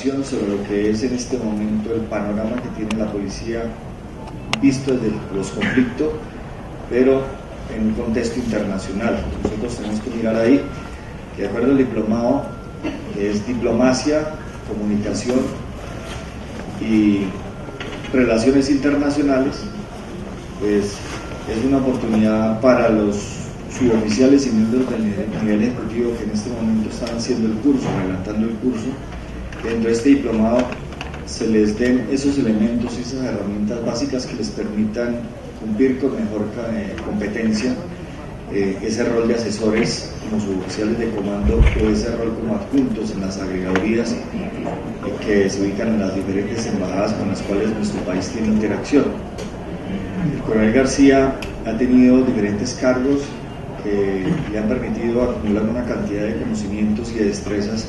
información sobre lo que es en este momento el panorama que tiene la policía visto desde los conflictos, pero en un contexto internacional. Nosotros tenemos que mirar ahí que de acuerdo al diplomado, que es diplomacia, comunicación y relaciones internacionales, pues es una oportunidad para los suboficiales y miembros del nivel ejecutivo que en este momento están haciendo el curso, adelantando el curso. Dentro de este diplomado se les den esos elementos y esas herramientas básicas que les permitan cumplir con mejor competencia ese rol de asesores como suboficiales de comando o ese rol como adjuntos en las agregadurías que se ubican en las diferentes embajadas con las cuales nuestro país tiene interacción. El coronel García ha tenido diferentes cargos que le han permitido acumular una cantidad de conocimientos y de destrezas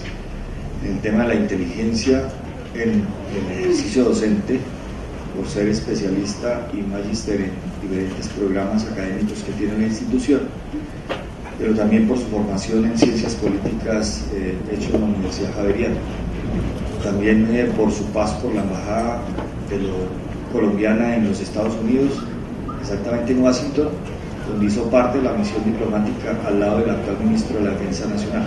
en el tema de la inteligencia, en el ejercicio docente, por ser especialista y magíster en diferentes programas académicos que tiene la institución, pero también por su formación en ciencias políticas hecho en la Universidad Javeriana, también por su paso por la embajada colombiana en los Estados Unidos, exactamente en Washington, donde hizo parte de la misión diplomática al lado del actual ministro de la Defensa Nacional.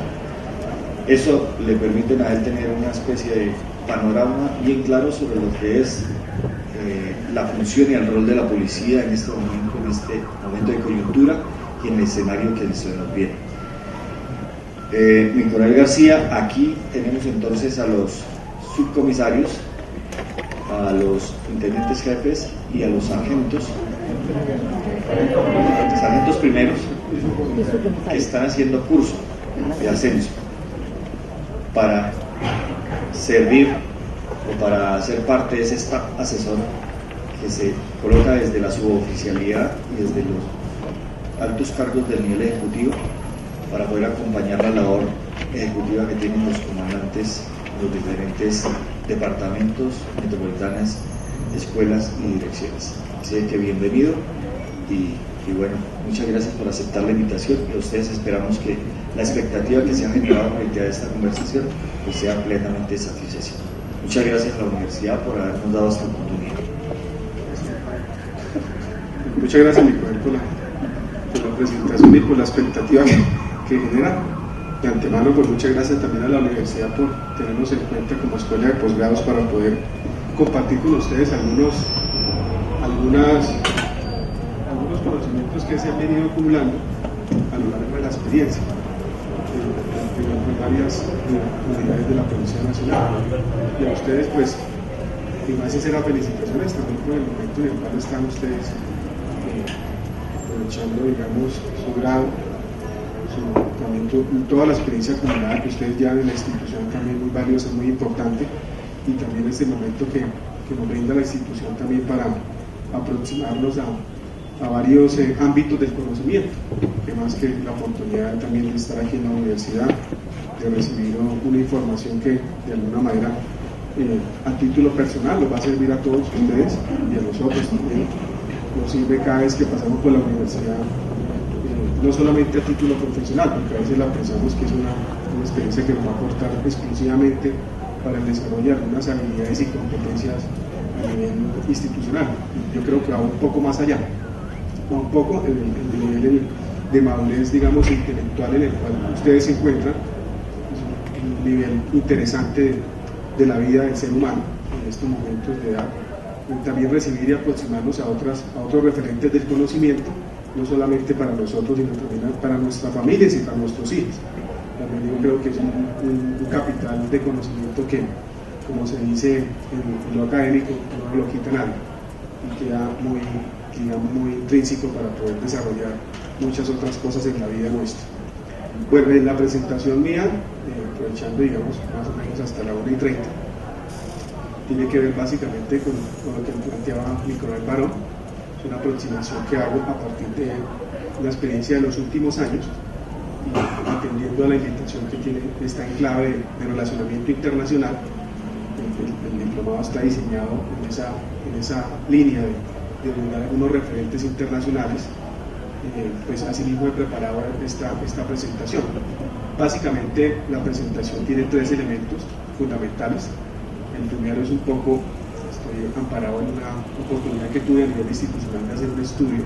Eso le permite a él tener una especie de panorama bien claro sobre lo que es la función y el rol de la policía en este momento de coyuntura y en el escenario que se nos viene. Mi coronel García, aquí tenemos entonces a los subcomisarios, a los intendentes jefes y a los sargentos primeros que están haciendo curso de ascenso para servir o para ser parte de ese staff asesor que se coloca desde la suboficialidad y desde los altos cargos del nivel ejecutivo para poder acompañar la labor ejecutiva que tienen los comandantes de los diferentes departamentos, metropolitanas, escuelas y direcciones. Así que bienvenido y bueno, muchas gracias por aceptar la invitación y a ustedes esperamos que la expectativa que se ha generado con esta conversación pues sea plenamente satisfactoria. Muchas gracias a la universidad por habernos dado esta oportunidad. Muchas gracias, Nicolás, por la presentación y por la expectativa que genera. De antemano, pues muchas gracias también a la universidad por tenernos en cuenta como escuela de posgrados para poder compartir con ustedes algunos conocimientos que se han venido acumulando a lo largo de la experiencia en varias unidades de la Policía Nacional. Y a ustedes, pues, mi más sincera felicitaciones también por el momento en el cual están ustedes aprovechando, digamos, su grado, también toda la experiencia acumulada que ustedes llevan en la institución, también muy valiosa, muy importante, y también este momento que nos brinda la institución también para aproximarnos a varios ámbitos del conocimiento, que más que la oportunidad también de estar aquí en la universidad, de recibir una información que de alguna manera a título personal nos va a servir a todos ustedes y a nosotros también, nos sirve cada vez que pasamos por la universidad, no solamente a título profesional, porque a veces la pensamos que es una experiencia que nos va a aportar exclusivamente para el desarrollo de algunas habilidades y competencias a nivel institucional. Yo creo que va un poco más allá, va un poco el nivel de madurez, digamos, intelectual en el cual ustedes se encuentran, es un nivel interesante de la vida del ser humano en estos momentos de edad, y también recibir y aproximarnos a otros referentes del conocimiento, no solamente para nosotros, sino también para nuestras familias y para nuestros hijos. También yo creo que es un capital de conocimiento que, como se dice en lo académico, no lo quita nadie y queda muy, digamos, muy intrínseco para poder desarrollar muchas otras cosas en la vida nuestra. Bueno, en la presentación mía, aprovechando, digamos, más o menos hasta la 1:30, tiene que ver básicamente con lo que planteaba mi coronel Barón. Es una aproximación que hago a partir de la experiencia de los últimos años y atendiendo a la invitación que tiene esta enclave de relacionamiento internacional. El diplomado está diseñado en esa línea de brindar algunos referentes internacionales. Pues así mismo he preparado esta presentación. Básicamente la presentación tiene 3 elementos fundamentales. El primero es un poco, estoy amparado en una oportunidad que tuve a nivel institucional de hacer un estudio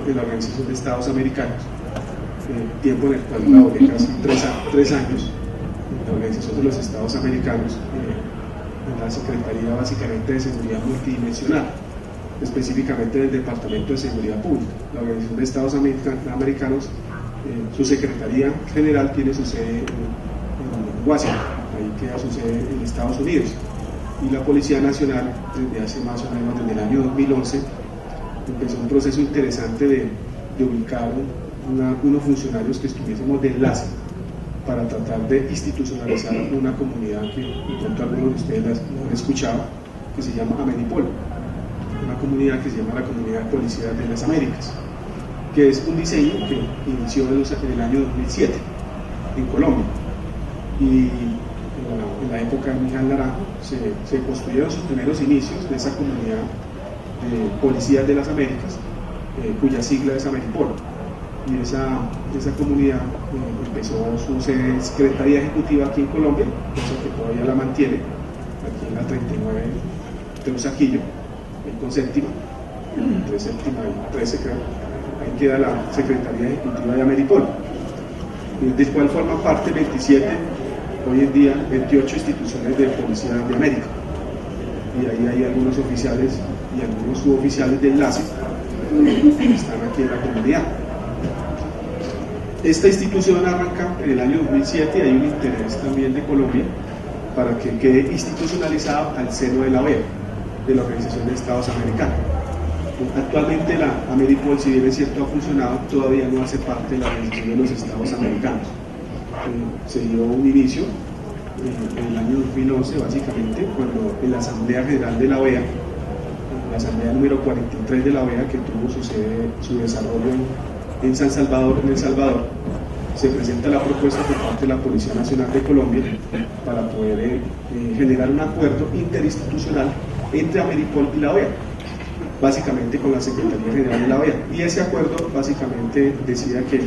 en la Organización de Estados Americanos, tiempo en el cual trabajé casi 3 años en la Organización de los Estados Americanos, en la Secretaría básicamente de Seguridad Multidimensional, específicamente del Departamento de Seguridad Pública. La Organización de Estados Americanos, su Secretaría General tiene su sede en Washington, ahí queda su sede en Estados Unidos, y la Policía Nacional desde hace más o menos, desde el año 2011, empezó un proceso interesante de ubicar unos funcionarios que estuviésemos de enlace para tratar de institucionalizar una comunidad que de pronto algunos de ustedes lo han escuchado, que se llama Ameripol, una comunidad que se llama la Comunidad de Policías de las Américas, que es un diseño que inició en el año 2007 en Colombia, y en la época de Miguel Naranjo se construyeron sus primeros inicios de esa comunidad de policías de las Américas, cuya sigla es Ameripol, y esa comunidad empezó su secretaría ejecutiva aquí en Colombia, cosa que todavía la mantiene, aquí en la 39 Teusaquillo, con séptima, entre séptima y 13 creo, ahí queda la Secretaría Ejecutiva de Ameripol, del cual forman parte 27, hoy en día 28 instituciones de policía de América, y ahí hay algunos oficiales y algunos suboficiales de enlace que están aquí en la comunidad. Esta institución arranca en el año 2007 y hay un interés también de Colombia para que quede institucionalizado al seno de la OEA, de la Organización de Estados Americanos. Actualmente la Ameripol, si bien es cierto ha funcionado, todavía no hace parte de la Organización de los Estados Americanos. Se dio un inicio en el año 2011, básicamente, cuando en la Asamblea General de la OEA, la Asamblea número 43 de la OEA, que tuvo su desarrollo en San Salvador, en El Salvador, se presenta la propuesta por parte de la Policía Nacional de Colombia para poder generar un acuerdo interinstitucional entre Ameripol y la OEA, básicamente con la Secretaría General de la OEA, y ese acuerdo básicamente decía que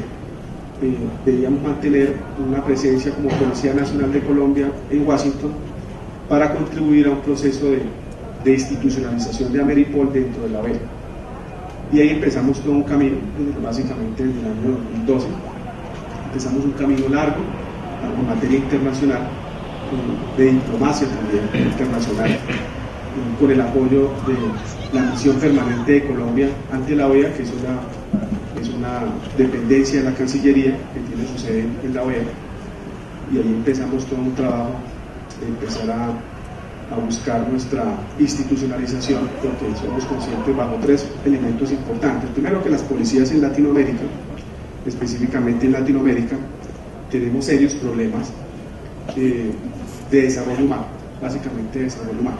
debíamos mantener una presencia como Policía Nacional de Colombia en Washington para contribuir a un proceso de institucionalización de Ameripol dentro de la OEA. Y ahí empezamos todo un camino, básicamente desde el año 2012, empezamos un camino largo en materia internacional, de diplomacia también internacional, con el apoyo de la misión permanente de Colombia ante la OEA, que es una dependencia de la Cancillería que tiene su sede en la OEA, y ahí empezamos todo un trabajo de empezar a buscar nuestra institucionalización, porque somos conscientes bajo 3 elementos importantes. Primero, que las policías en Latinoamérica, específicamente en Latinoamérica, tenemos serios problemas de desarrollo humano, básicamente de desarrollo humano.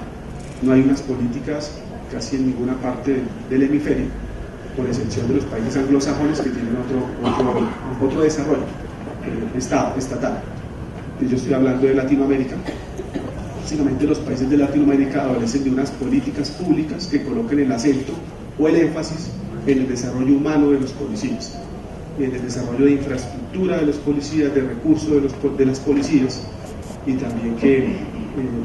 No hay unas políticas casi en ninguna parte del hemisferio, con excepción de los países anglosajones, que tienen otro desarrollo estatal. Yo estoy hablando de Latinoamérica. Básicamente los países de Latinoamérica adolecen de unas políticas públicas que coloquen el acento o el énfasis en el desarrollo humano de los policías, en el desarrollo de infraestructura de los policías, de recursos de las policías, y también que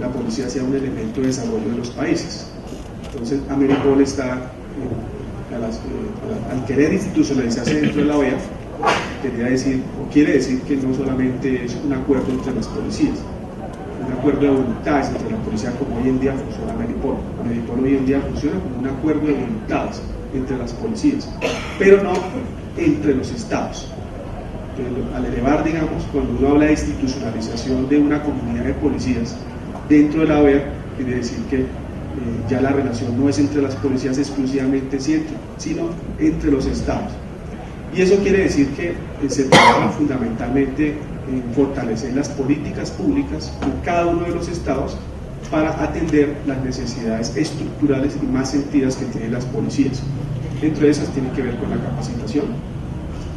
la policía sea un elemento de desarrollo de los países. Entonces Ameripol está, al querer institucionalizarse dentro de la OEA, quiere decir que no solamente es un acuerdo entre las policías, un acuerdo de voluntades entre la policía, como hoy en día funciona Ameripol. Ameripol hoy en día funciona como un acuerdo de voluntades entre las policías, pero no entre los estados. Al elevar, digamos, cuando uno habla de institucionalización de una comunidad de policías dentro de la OEA, quiere decir que ya la relación no es entre las policías exclusivamente, sino entre los estados. Y eso quiere decir que se trabaja fundamentalmente en fortalecer las políticas públicas en cada uno de los estados para atender las necesidades estructurales y más sentidas que tienen las policías. Entre esas tiene que ver con la capacitación,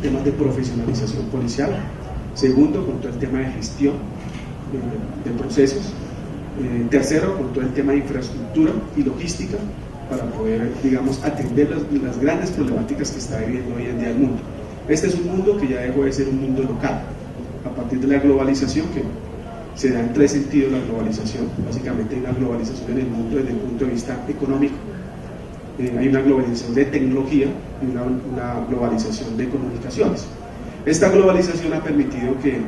temas de profesionalización policial. Segundo, con todo el tema de gestión de procesos. Tercero, con todo el tema de infraestructura y logística para poder, digamos, atender las grandes problemáticas que está viviendo hoy en día el mundo. Este es un mundo que ya dejó de ser un mundo local. A partir de la globalización, que se da en tres sentidos la globalización. Básicamente hay una globalización en el mundo desde el punto de vista económico, hay una globalización de tecnología y una globalización de comunicaciones. Esta globalización ha permitido que,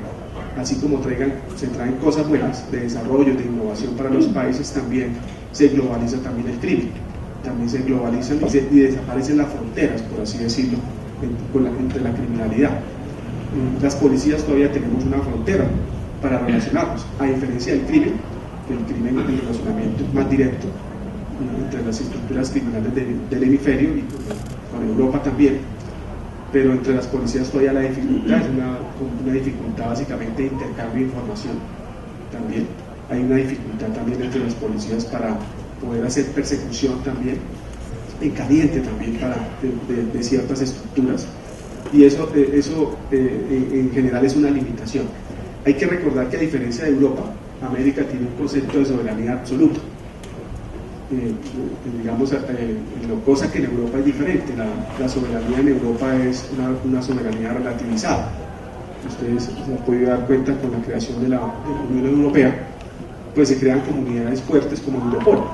así como se traen cosas buenas de desarrollo, de innovación para los países, también se globaliza también el crimen, también se globalizan y desaparecen las fronteras, por así decirlo, entre la criminalidad. Las policías todavía tenemos una frontera para relacionarnos, a diferencia del crimen, que el crimen es el relacionamiento más directo entre las estructuras criminales del hemisferio y con Europa también, pero entre las policías todavía la dificultad es una dificultad básicamente de intercambio de información. También hay una dificultad también entre las policías para poder hacer persecución también en caliente también de ciertas estructuras, y eso en general es una limitación. Hay que recordar que, a diferencia de Europa, América tiene un concepto de soberanía absoluta. Cosa que en Europa es diferente. La soberanía en Europa es una soberanía relativizada. Ustedes se han podido dar cuenta con la creación de la Unión Europea, pues se crean comunidades fuertes como Europol,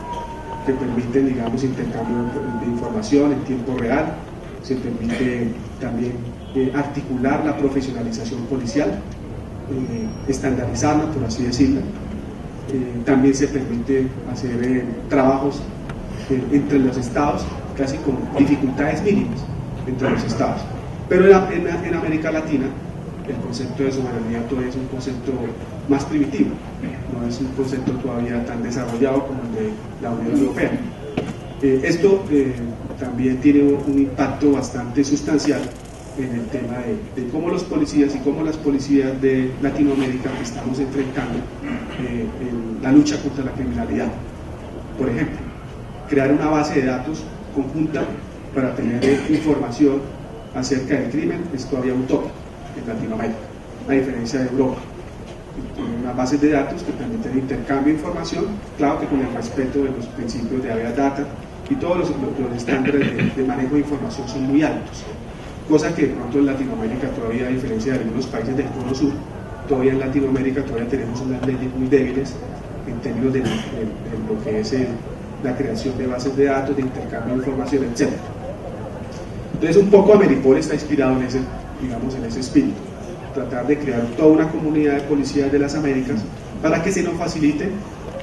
que permiten, digamos, intercambio de información en tiempo real. Se permite también articular la profesionalización policial, estandarizarla, por así decirlo. También se permite hacer trabajos entre los estados, casi con dificultades mínimas entre los estados. Pero en América Latina el concepto de soberanía todavía es un concepto más primitivo, no es un concepto todavía tan desarrollado como el de la Unión Europea. Esto también tiene un impacto bastante sustancial en el tema de cómo los policías y cómo las policías de Latinoamérica estamos enfrentando en la lucha contra la criminalidad. Por ejemplo, crear una base de datos conjunta para tener información acerca del crimen es todavía utópico en Latinoamérica, a diferencia de Europa. Unas bases de datos que permiten intercambio de información, claro que con el respeto de los principios de habeas data, y todos los estándares de manejo de información son muy altos, cosa que de pronto en Latinoamérica todavía, a diferencia de algunos países del Cono Sur, todavía en Latinoamérica todavía tenemos unas leyes muy débiles en términos de lo que es la creación de bases de datos, de intercambio de información, etc. Entonces, un poco Ameripol está inspirado en ese espíritu, tratar de crear toda una comunidad de policías de las Américas para que se nos facilite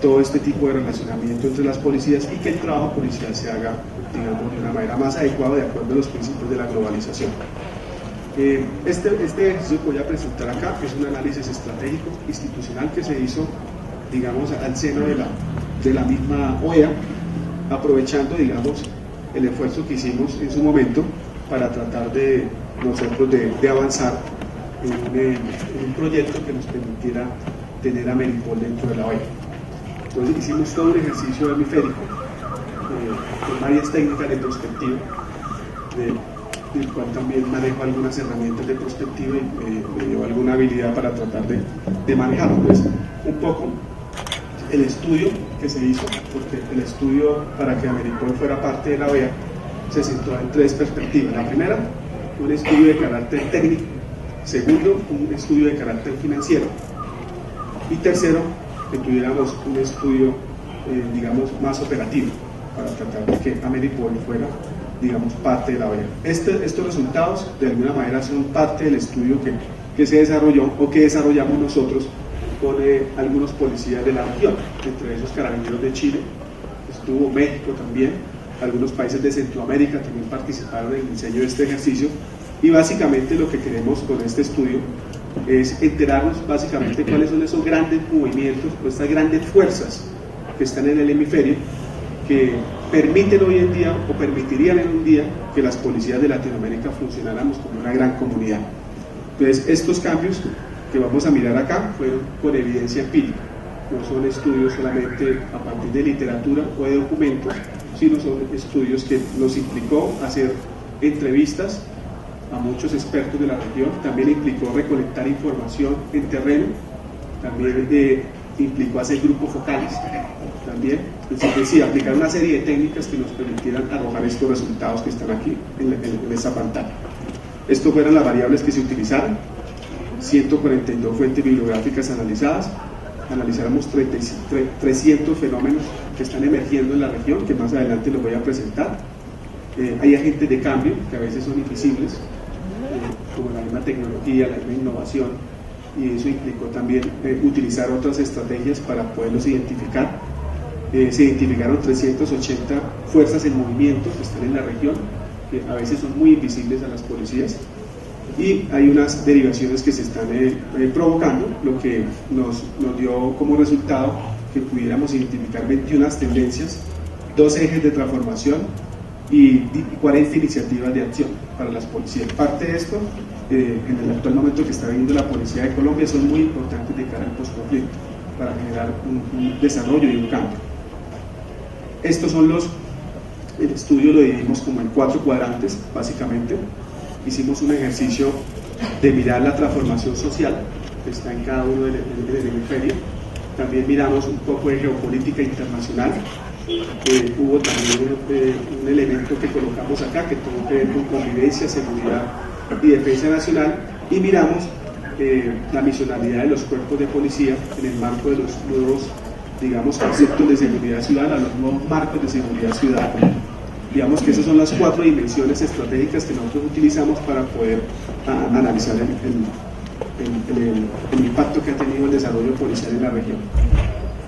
todo este tipo de relacionamiento entre las policías y que el trabajo policial se haga, digamos, de una manera más adecuada de acuerdo a los principios de la globalización. Este ejercicio que voy a presentar acá es un análisis estratégico institucional que se hizo, digamos, al seno de la misma OEA, aprovechando, digamos, el esfuerzo que hicimos en su momento para tratar de nosotros de avanzar en un proyecto que nos permitiera tener a Ameripol dentro de la OEA. Entonces hicimos todo un ejercicio hemisférico con varias técnicas de prospectiva, del cual también manejo algunas herramientas de prospectiva y me dio alguna habilidad para tratar de manejarlo. Entonces, un poco el estudio que se hizo, porque el estudio para que Ameripol fuera parte de la OEA se centró en tres perspectivas. La primera, un estudio de carácter técnico; segundo, un estudio de carácter financiero; y tercero, que tuviéramos un estudio, digamos, más operativo, para tratar de que Ameripol fuera, digamos, parte de la OEA. Estos resultados, de alguna manera, son parte del estudio que se desarrolló o que desarrollamos nosotros con algunos policías de la región, entre esos Carabineros de Chile, estuvo México también, algunos países de Centroamérica también participaron en el diseño de este ejercicio, y básicamente lo que queremos con este estudio es enterarnos básicamente cuáles son esos grandes movimientos o estas grandes fuerzas que están en el hemisferio que permiten hoy en día o permitirían en un día que las policías de Latinoamérica funcionáramos como una gran comunidad. Entonces, estos cambios que vamos a mirar acá fueron con evidencia empírica, no son estudios solamente a partir de literatura o de documentos, sino son estudios que nos implicó hacer entrevistas a muchos expertos de la región, también implicó recolectar información en terreno, también implicó hacer grupos focales, también, es decir, aplicar una serie de técnicas que nos permitieran arrojar estos resultados que están aquí en esta pantalla. Estas fueron las variables que se utilizaron: 142 fuentes bibliográficas analizadas, analizáramos 300 fenómenos que están emergiendo en la región, que más adelante los voy a presentar. Hay agentes de cambio que a veces son invisibles, como la misma tecnología, la misma innovación, y eso implicó también utilizar otras estrategias para poderlos identificar. Se identificaron 380 fuerzas en movimiento que están en la región, que a veces son muy invisibles a las policías, y hay unas derivaciones que se están provocando, lo que nos dio como resultado que pudiéramos identificar 21 tendencias, 12 ejes de transformación y 40 iniciativas de acción para las policías. Parte de esto, en el actual momento que está viviendo la Policía de Colombia, son muy importantes de cara al postconflicto para generar un desarrollo y un cambio. Estos son el estudio lo dividimos como en 4 cuadrantes, básicamente. Hicimos un ejercicio de mirar la transformación social que está en cada uno del hemisferio. También miramos un poco de geopolítica internacional. Hubo también un elemento que colocamos acá que tuvo que ver con convivencia, seguridad y defensa nacional, y miramos la misionalidad de los cuerpos de policía en el marco de los nuevos, digamos, conceptos de seguridad ciudadana, los nuevos marcos de seguridad ciudadana. Digamos que esas son las 4 dimensiones estratégicas que nosotros utilizamos para poder analizar el impacto que ha tenido el desarrollo policial en la región.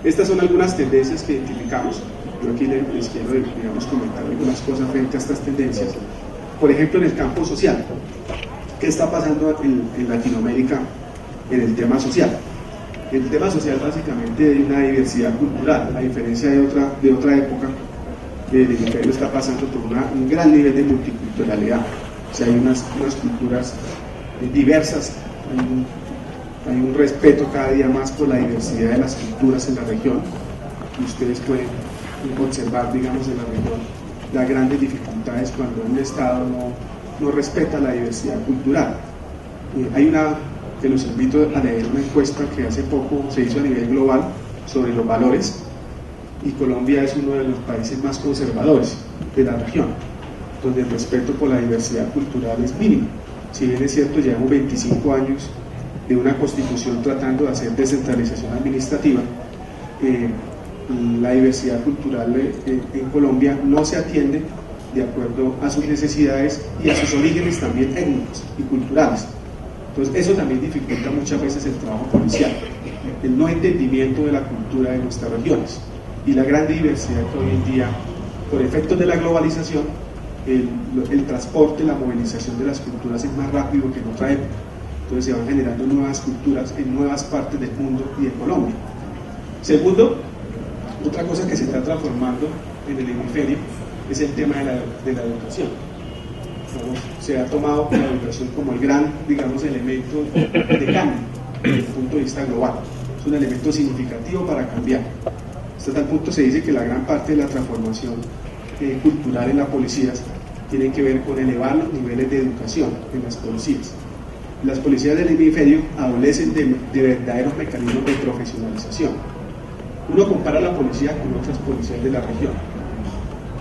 Estas son algunas tendencias que identificamos. Yo aquí les quiero, digamos, comentar algunas cosas frente a estas tendencias. Por ejemplo, en el campo social, ¿qué está pasando en Latinoamérica en el tema social? En el tema social básicamente hay una diversidad cultural, a diferencia de otra época. El hemisferio está pasando por un gran nivel de multiculturalidad. O sea, hay unas culturas diversas, hay un respeto cada día más por la diversidad de las culturas en la región. Y ustedes pueden observar, digamos, en la región las grandes dificultades cuando un Estado no respeta la diversidad cultural. Que los invito a leer una encuesta que hace poco se hizo a nivel global sobre los valores, y Colombia es uno de los países más conservadores de la región, donde el respeto por la diversidad cultural es mínimo. Si bien es cierto, llevamos 25 años de una constitución tratando de hacer descentralización administrativa, la diversidad cultural en Colombia no se atiende de acuerdo a sus necesidades y a sus orígenes también étnicos y culturales. Entonces eso también dificulta muchas veces el trabajo policial, el no entendimiento de la cultura de nuestras regiones y la gran diversidad que hoy en día, por efectos de la globalización, el transporte, la movilización de las culturas es más rápido que en otra época. Entonces se van generando nuevas culturas en nuevas partes del mundo y de Colombia. Segundo, otra cosa que se está transformando en el hemisferio es el tema de la educación. Se ha tomado la educación como el gran, digamos, elemento de cambio desde el punto de vista global. Es un elemento significativo para cambiar. Hasta tal punto se dice que la gran parte de la transformación cultural en las policías tiene que ver con elevar los niveles de educación en las policías. Las policías del hemisferio adolecen de verdaderos mecanismos de profesionalización. Uno compara la policía con otras policías de la región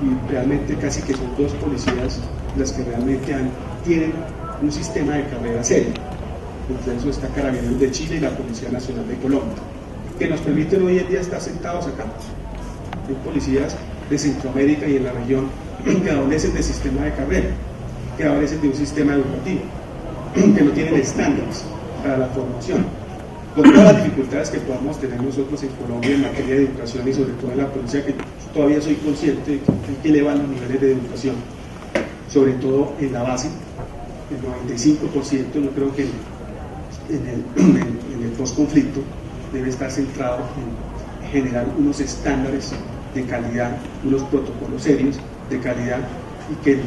y realmente casi que son 2 policías las que realmente tienen un sistema de carrera serio. Entre eso está Carabineros de Chile y la Policía Nacional de Colombia, que nos permiten hoy en día estar sentados acá. Hay policías de Centroamérica y en la región que adolecen de sistema de carrera, que adolecen de un sistema educativo, que no tienen estándares para la formación, con todas las dificultades que podamos tener nosotros en Colombia en materia de educación y sobre todo en la policía, que todavía soy consciente de que hay que elevar los niveles de educación, sobre todo en la base. El 95%, yo creo que en el postconflicto debe estar centrado en generar unos estándares de calidad, unos protocolos serios de calidad, y que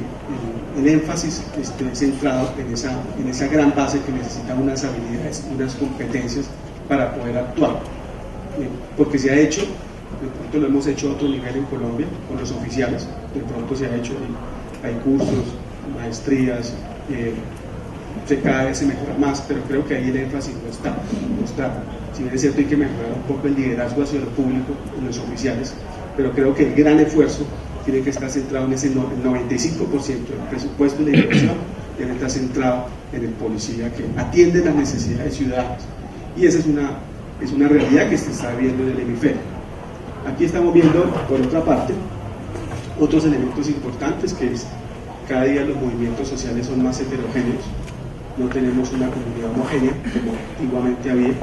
el énfasis esté centrado en esa gran base que necesita unas habilidades, unas competencias para poder actuar. Porque se ha hecho, de pronto lo hemos hecho a otro nivel en Colombia con los oficiales, de pronto se ha hecho, hay cursos, maestrías, cada vez se mejora más, pero creo que ahí el énfasis no está. Si bien es cierto, hay que mejorar un poco el liderazgo hacia el público en los oficiales, pero creo que el gran esfuerzo tiene que estar centrado en ese el 95% del presupuesto de inversión debe estar centrado en el policía que atiende las necesidades ciudadanas, y esa es una es una realidad que se está viendo en el hemisferio. Aquí estamos viendo, por otra parte, otros elementos importantes, que es cada día los movimientos sociales son más heterogéneos, no tenemos una comunidad homogénea como antiguamente había.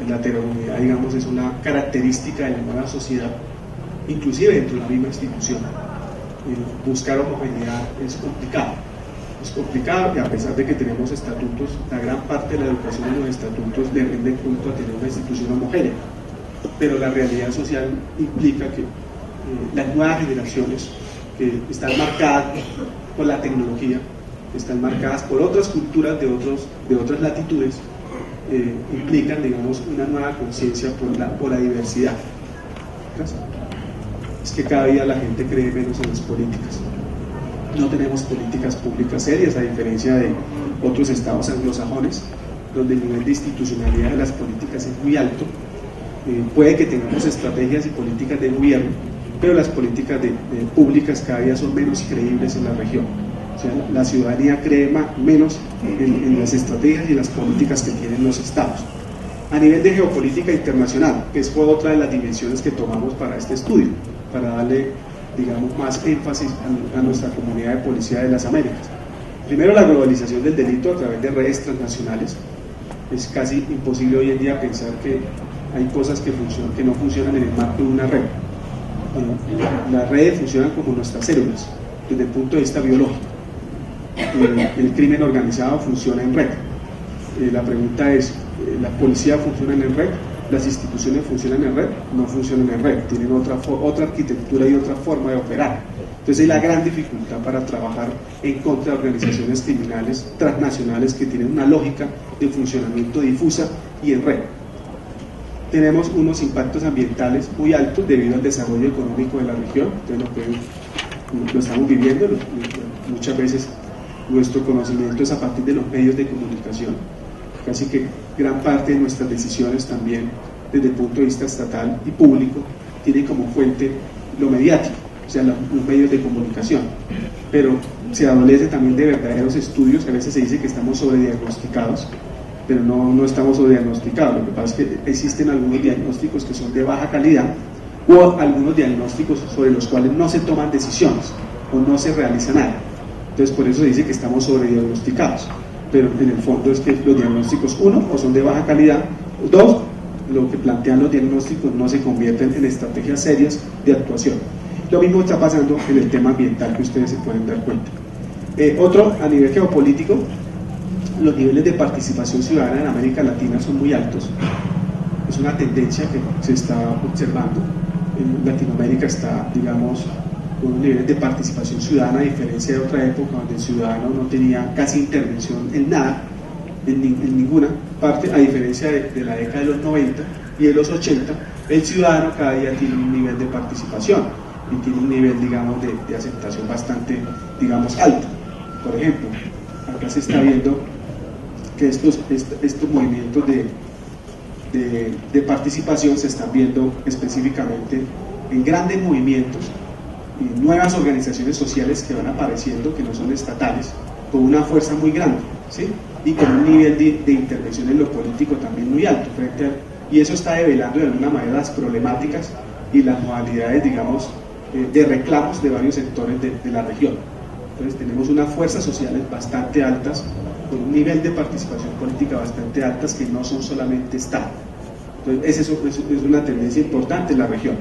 La heterogeneidad, digamos, es una característica de la nueva sociedad, inclusive dentro de la misma institución. Buscar homogeneidad es complicado, y a pesar de que tenemos estatutos, la gran parte de la educación en los estatutos le rinde culto a tener una institución homogénea, pero la realidad social implica que las nuevas generaciones, que están marcadas por la tecnología, están marcadas por otras culturas de otras latitudes, implican, digamos, una nueva conciencia por la diversidad. Gracias. Es que cada día la gente cree menos en las políticas. No tenemos políticas públicas serias, a diferencia de otros estados anglosajones, donde el nivel de institucionalidad de las políticas es muy alto. Puede que tengamos estrategias y políticas de gobierno, pero las políticas públicas cada día son menos creíbles en la región. O sea, la ciudadanía cree menos en las estrategias y las políticas que tienen los estados. A nivel de geopolítica internacional, que es otra de las dimensiones que tomamos para este estudio, para darle, digamos, más énfasis a nuestra comunidad de policía de las Américas. Primero, la globalización del delito a través de redes transnacionales. Es casi imposible hoy en día pensar que hay cosas que no funcionan en el marco de una red. Las redes funcionan como nuestras células, desde el punto de vista biológico. El crimen organizado funciona en red. La pregunta es, ¿la policía funciona en red? ¿Las instituciones funcionan en red? No funcionan en red, tienen otra arquitectura y otra forma de operar. Entonces hay la gran dificultad para trabajar en contra de organizaciones criminales transnacionales que tienen una lógica de funcionamiento difusa y en red. Tenemos unos impactos ambientales muy altos debido al desarrollo económico de la región. Entonces lo estamos viviendo. Muchas veces nuestro conocimiento es a partir de los medios de comunicación. Casi que gran parte de nuestras decisiones también, desde el punto de vista estatal y público, tienen como fuente lo mediático, o sea, los medios de comunicación. Pero se adolece también de verdaderos estudios. A veces se dice que estamos sobrediagnosticados, pero no estamos sobrediagnosticados. Lo que pasa es que existen algunos diagnósticos que son de baja calidad, o algunos diagnósticos sobre los cuales no se toman decisiones o no se realiza nada. Entonces, por eso se dice que estamos sobrediagnosticados. Pero en el fondo es que los diagnósticos, uno, o son de baja calidad, dos, lo que plantean los diagnósticos no se convierten en estrategias serias de actuación. Lo mismo está pasando en el tema ambiental, que ustedes se pueden dar cuenta. Otro, a nivel geopolítico, los niveles de participación ciudadana en América Latina son muy altos. Es una tendencia que se está observando. En Latinoamérica está, digamos, con un nivel de participación ciudadana, a diferencia de otra época donde el ciudadano no tenía casi intervención en nada, en ninguna parte, a diferencia de la década de los 90 y de los 80, el ciudadano cada día tiene un nivel de participación y tiene un nivel, digamos, de aceptación bastante, digamos, alto. Por ejemplo, acá se está viendo que estos movimientos de participación se están viendo específicamente en grandes movimientos y nuevas organizaciones sociales que van apareciendo, que no son estatales, con una fuerza muy grande, ¿sí? Y con un nivel de intervención en lo político también muy alto, y eso está develando de alguna manera las problemáticas y las modalidades, digamos, de reclamos de varios sectores de la región. Entonces tenemos unas fuerzas sociales bastante altas, con un nivel de participación política bastante altas, que no son solamente Estado. Entonces es una tendencia importante en la región.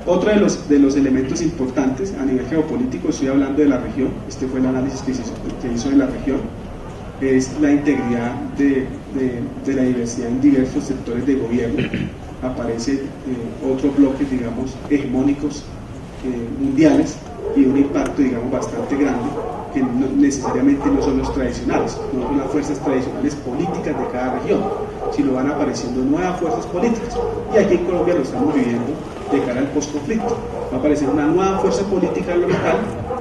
Otro de los elementos importantes a nivel geopolítico, estoy hablando de la región, este fue el análisis que hizo de la región, es la integridad de la diversidad en diversos sectores de gobierno. Aparece otros bloques, digamos, hegemónicos mundiales, y un impacto, digamos, bastante grande, que necesariamente no son los tradicionales, no son las fuerzas tradicionales políticas de cada región, sino van apareciendo nuevas fuerzas políticas. Y aquí en Colombia lo estamos viviendo de cara al postconflicto. Va a aparecer una nueva fuerza política local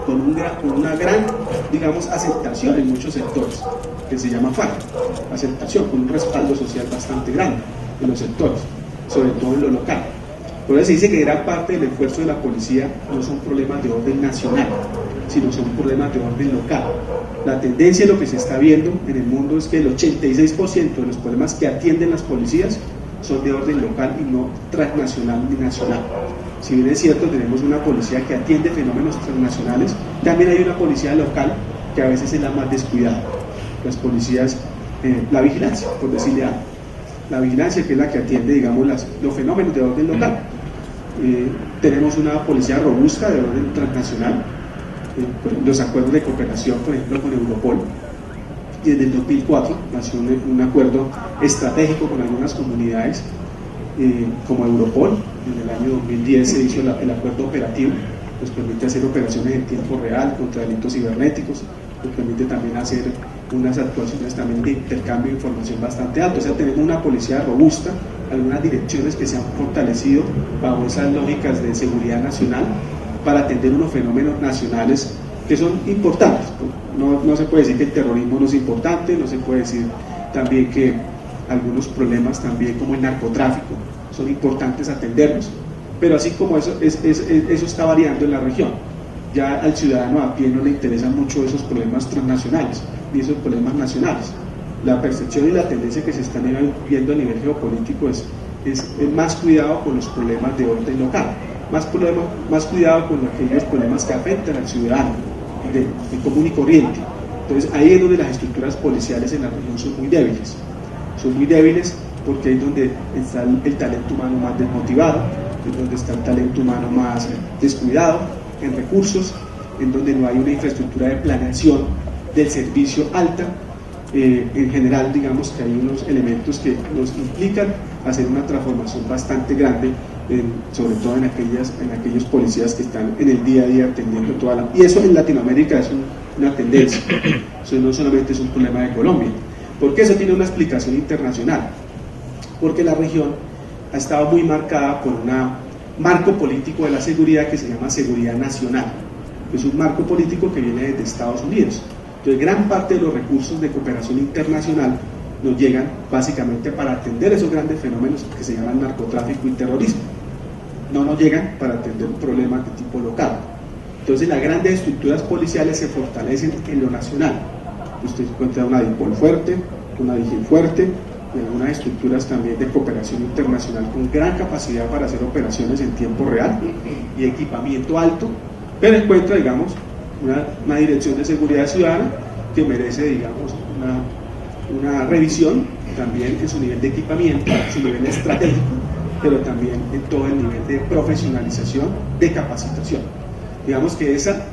con una gran, digamos, aceptación en muchos sectores, que se llama FARC, aceptación, con un respaldo social bastante grande en los sectores, sobre todo en lo local. Por eso se dice que gran parte del esfuerzo de la policía no son problemas de orden nacional, sino son problemas de orden local. La tendencia de lo que se está viendo en el mundo es que el 86% de los problemas que atienden las policías son de orden local y no transnacional ni nacional. Si bien es cierto, tenemos una policía que atiende fenómenos transnacionales, también hay una policía local que a veces es la más descuidada. Las policías, la vigilancia, por decirle algo. La vigilancia, que es la que atiende, digamos, los fenómenos de orden local. Tenemos una policía robusta de orden transnacional, los acuerdos de cooperación, por ejemplo, con Europol. Y desde el 2004 nació un acuerdo estratégico con algunas comunidades, como Europol. En el año 2010 se hizo el acuerdo operativo, nos permite hacer operaciones en tiempo real contra delitos cibernéticos, nos permite también hacer unas actuaciones también de intercambio de información bastante alto. O sea, tenemos una policía robusta, algunas direcciones que se han fortalecido bajo esas lógicas de seguridad nacional para atender unos fenómenos nacionales que son importantes. No se puede decir que el terrorismo no es importante, no se puede decir también que algunos problemas también como el narcotráfico son importantes atenderlos, pero así como eso está variando en la región. Ya al ciudadano a pie no le interesan mucho esos problemas transnacionales ni esos problemas nacionales. La percepción y la tendencia que se están viendo a nivel geopolítico es más cuidado con los problemas de orden local, más cuidado con aquellos problemas que afectan al ciudadano de común y corriente. Entonces ahí es donde las estructuras policiales en la región son muy débiles porque es donde está el talento humano más desmotivado, es donde está el talento humano más descuidado en recursos, en donde no hay una infraestructura de planeación del servicio alta. En general, digamos que hay unos elementos que nos implican hacer una transformación bastante grande, sobre todo en aquellos policías que están en el día a día atendiendo y eso en Latinoamérica es una tendencia. Eso no solamente es un problema de Colombia, porque eso tiene una explicación internacional, porque la región ha estado muy marcada por un marco político de la seguridad que se llama seguridad nacional, que es un marco político que viene desde Estados Unidos. Entonces gran parte de los recursos de cooperación internacional nos llegan básicamente para atender esos grandes fenómenos que se llaman narcotráfico y terrorismo, no nos llegan para atender problemas de tipo local. Entonces las grandes estructuras policiales se fortalecen en lo nacional. Usted encuentra una DIPOL fuerte, una DIGIN fuerte, y algunas estructuras también de cooperación internacional con gran capacidad para hacer operaciones en tiempo real y equipamiento alto, pero encuentra, digamos, una dirección de seguridad ciudadana que merece, digamos, una revisión también en su nivel de equipamiento, en su nivel estratégico, pero también en todo el nivel de profesionalización, de capacitación. Digamos que esa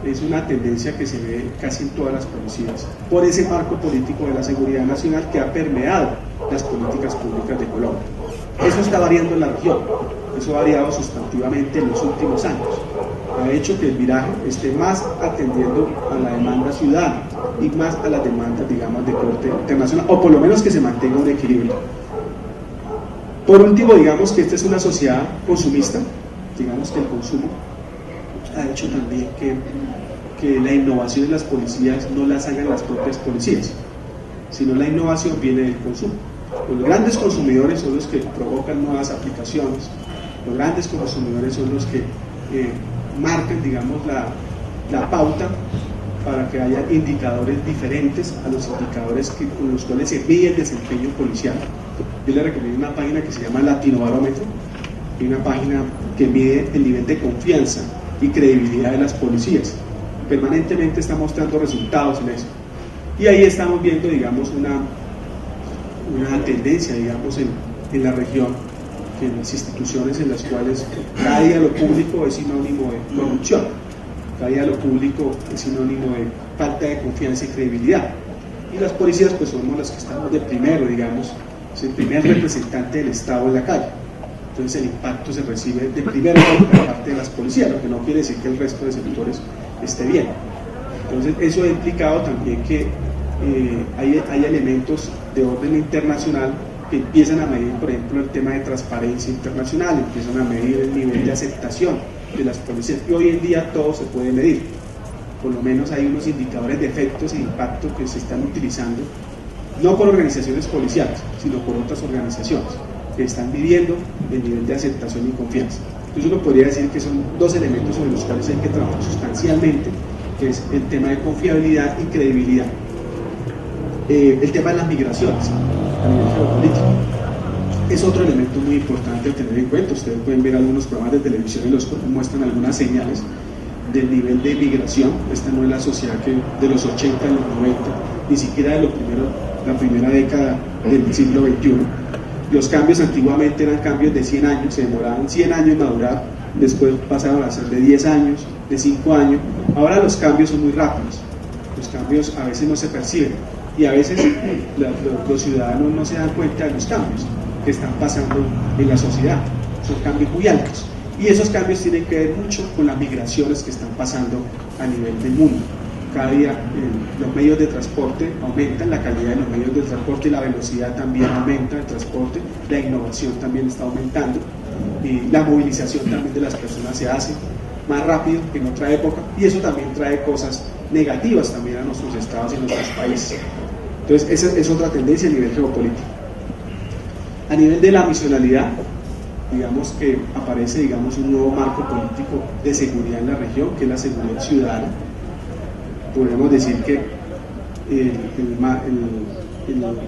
es una tendencia que se ve casi en todas las policías, por ese marco político de la seguridad nacional que ha permeado las políticas públicas de Colombia. Eso está variando en la región, eso ha variado sustantivamente en los últimos años. Ha hecho que el viraje esté más atendiendo a la demanda ciudadana y más a las demandas, digamos, de corte internacional, o por lo menos que se mantenga un equilibrio. Por último, digamos que esta es una sociedad consumista, digamos que el consumo ha hecho también que la innovación en las policías no las hagan las propias policías, sino la innovación viene del consumo. Los grandes consumidores son los que provocan nuevas aplicaciones, los grandes consumidores son los que marcan, digamos, la pauta para que haya indicadores diferentes a los indicadores con los cuales se mide el desempeño policial. Yo le recomiendo una página que se llama Latinobarómetro, y una página que mide el nivel de confianza y credibilidad de las policías. Permanentemente está mostrando resultados en eso. Y ahí estamos viendo, digamos, una tendencia, digamos, en la región, que en las instituciones en las cuales cada día lo público es sinónimo de corrupción, cada día lo público es sinónimo de falta de confianza y credibilidad. Y las policías, pues somos las que estamos de primero, digamos, es el primer representante del Estado en la calle. Entonces el impacto se recibe de primero por parte de las policías, lo que no quiere decir que el resto de sectores esté bien. Entonces eso ha implicado también que hay elementos de orden internacional que empiezan a medir, por ejemplo, el tema de transparencia internacional, empiezan a medir el nivel de aceptación de las policías, y hoy en día todo se puede medir. Por lo menos hay unos indicadores de efectos e impacto que se están utilizando, no por organizaciones policiales, sino por otras organizaciones. que están viviendo, el nivel de aceptación y confianza. Entonces uno podría decir que son dos elementos sobre los cuales hay que trabajar sustancialmente, que es el tema de confiabilidad y credibilidad. El tema de las migraciones a nivel geopolítico es otro elemento muy importante a tener en cuenta. Ustedes pueden ver algunos programas de televisión en los cuales muestran algunas señales del nivel de migración. Esta no es la sociedad que de los 80 a los 90, ni siquiera de la primera década del siglo XXI. Los cambios antiguamente eran cambios de 100 años, se demoraban 100 años en madurar, después pasaron a ser de 10 años, de 5 años. Ahora los cambios son muy rápidos, los cambios a veces no se perciben y a veces los ciudadanos no se dan cuenta de los cambios que están pasando en la sociedad. Son cambios muy altos y esos cambios tienen que ver mucho con las migraciones que están pasando a nivel del mundo. Cada día los medios de transporte aumentan, la calidad de los medios de transporte y la velocidad también aumenta del transporte, la innovación también está aumentando y la movilización también de las personas se hace más rápido que en otra época y eso también trae cosas negativas también a nuestros estados y a nuestros países. Entonces esa es otra tendencia a nivel geopolítico. A nivel de la misionalidad, digamos que aparece un nuevo marco político de seguridad en la región, que es la seguridad ciudadana. Podemos decir que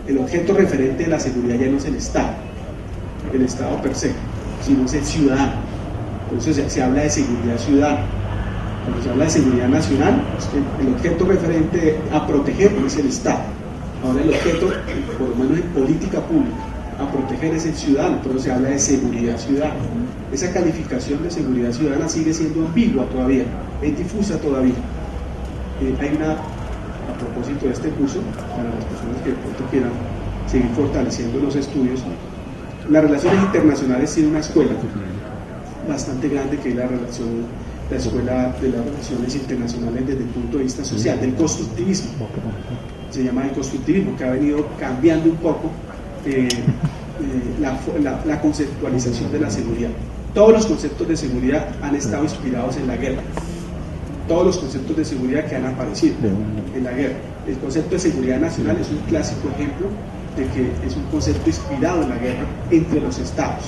el objeto referente de la seguridad ya no es el Estado per se, sino es el ciudadano. Por eso se habla de seguridad ciudadana. Cuando se habla de seguridad nacional, el objeto referente a proteger es el Estado. Ahora el objeto, por lo menos en política pública, a proteger es el ciudadano, pero se habla de seguridad ciudadana. Esa calificación de seguridad ciudadana sigue siendo ambigua todavía, es difusa todavía. A propósito de este curso, para las personas que de pronto quieran seguir fortaleciendo los estudios, las relaciones internacionales tiene una escuela bastante grande que es la escuela de las relaciones internacionales desde el punto de vista social, del constructivismo. Se llama el constructivismo, que ha venido cambiando un poco la conceptualización de la seguridad. Todos los conceptos de seguridad han estado inspirados en la guerra. Todos los conceptos de seguridad que han aparecido en la guerra. El concepto de seguridad nacional es un clásico ejemplo de que es un concepto inspirado en la guerra entre los estados.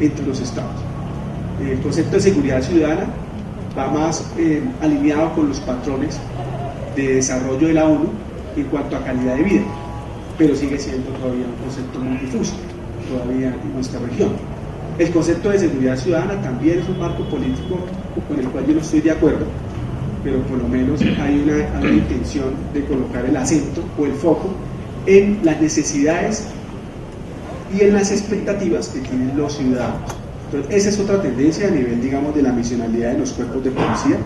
El concepto de seguridad ciudadana va más alineado con los patrones de desarrollo de la ONU en cuanto a calidad de vida, pero sigue siendo todavía un concepto muy difuso todavía en nuestra región. El concepto de seguridad ciudadana también es un marco político con el cual yo no estoy de acuerdo, pero por lo menos hay una intención de colocar el acento o el foco en las necesidades y en las expectativas que tienen los ciudadanos. Entonces, esa es otra tendencia a nivel, digamos, de la misionalidad de los cuerpos de policía.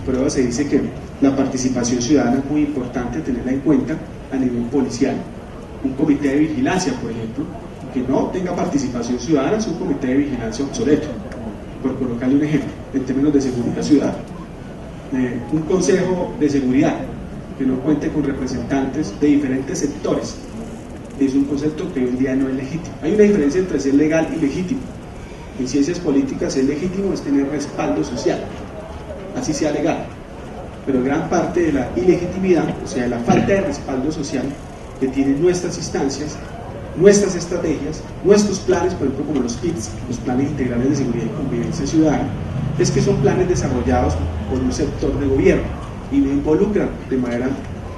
Pero se dice que la participación ciudadana es muy importante tenerla en cuenta a nivel policial. Un comité de vigilancia, por ejemplo, que no tenga participación ciudadana es un comité de vigilancia obsoleto, por colocarle un ejemplo, en términos de seguridad ciudadana. Un consejo de seguridad que no cuente con representantes de diferentes sectores es un concepto que hoy en día no es legítimo. Hay una diferencia entre ser legal y legítimo. En ciencias políticas ser legítimo es tener respaldo social, así sea legal, pero gran parte de la ilegitimidad, o sea, la falta de respaldo social que tienen nuestras instancias, nuestras estrategias, nuestros planes, por ejemplo como los PITS, los planes integrales de seguridad y convivencia ciudadana, es que son planes desarrollados por un sector de gobierno y no involucran de manera